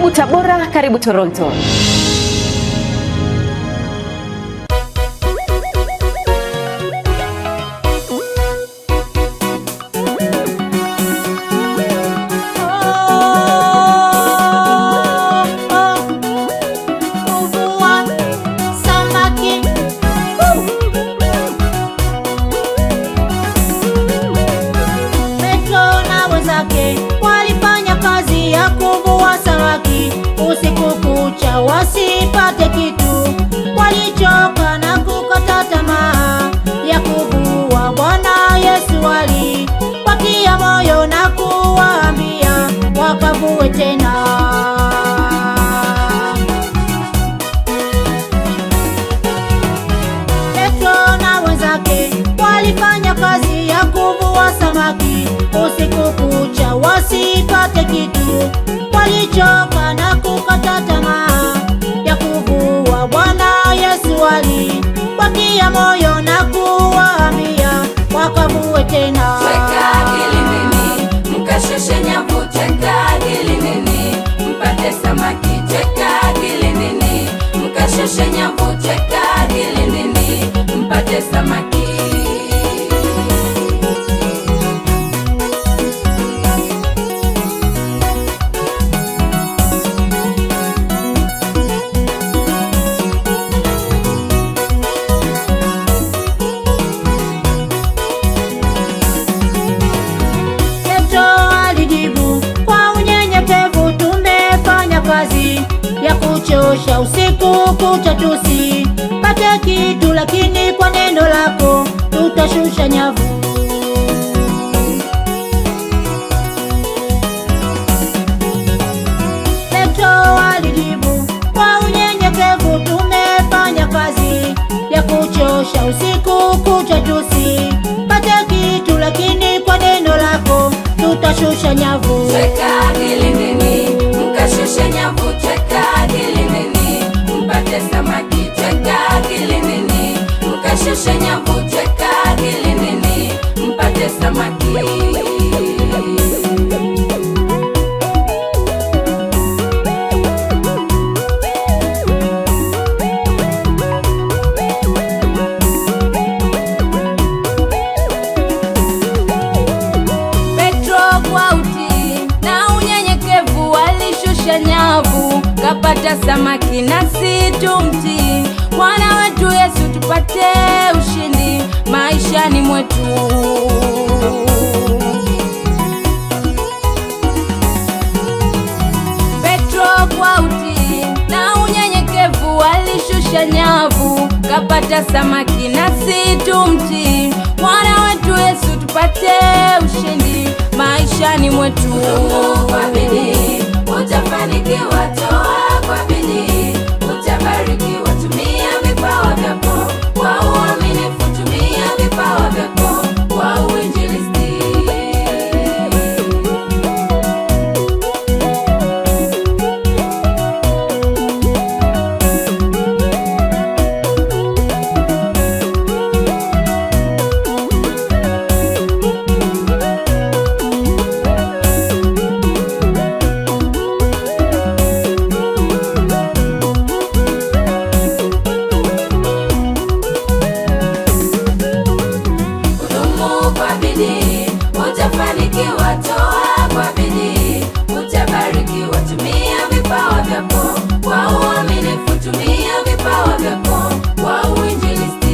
Karibu Tabora, karibu Toronto. Walifanya kazi ya kuvua samaki usiku kucha wasipate kitu. Walichoka na kukata tamaa ya kuvua. Bwana Yesu aliwatia moyo na kuwaambia wakavue tena. Petro na wenzake walifanya kazi ya kuvua samaki usiku kucha wasipate kitu. Walichoka na kukata tamaa ya kuvua. Bwana Yesu aliwatia moyo na kuwaambia wakavue tena. Tweka kilindini, mkashushe nyavu. Tweka kilindini, mpate samaki. Tweka kilindini, mkashushe nyavu. Tweka kilindini, mpate samaki. Ya kuchosha usiku kucha tusipate kitu, lakini kwa neno lako tutashusha nyavu. Petro alijibu kwa unyenyekevu, tumefanya kazi ya kuchosha usiku kucha tusipate kitu, lakini kwa neno lako tutashusha nyavu. Tweka kilindini, mkashushe nyavu. Tweka kilindini, mpate samaki. Tweka kilindini, mkashushe nyavu. Tweka kilindini, mpate samaki. Nyavu kapata samaki, nasi tumtii Bwana wetu Yesu tupate ushindi maishani mwetu. Petro kwa utii na unyenyekevu alishusha nyavu kapata samaki, nasi tumtii Bwana wetu Yesu tupate ushindi maishani mwetu. Kwa bidii utafanikiwa, toa kwa bidii utabarikiwa. Tumia vipawa vyako kwa uaminifu, tumia vipawa vyako kwa uinjilisti. Utafanikiwa, toa kwa bidii utabarikiwa. Tumia vipawa vyako kwa uaminifu, tumia vipawa vyako kwa uinjilisti.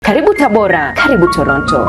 Karibu Tabora, karibu Toronto.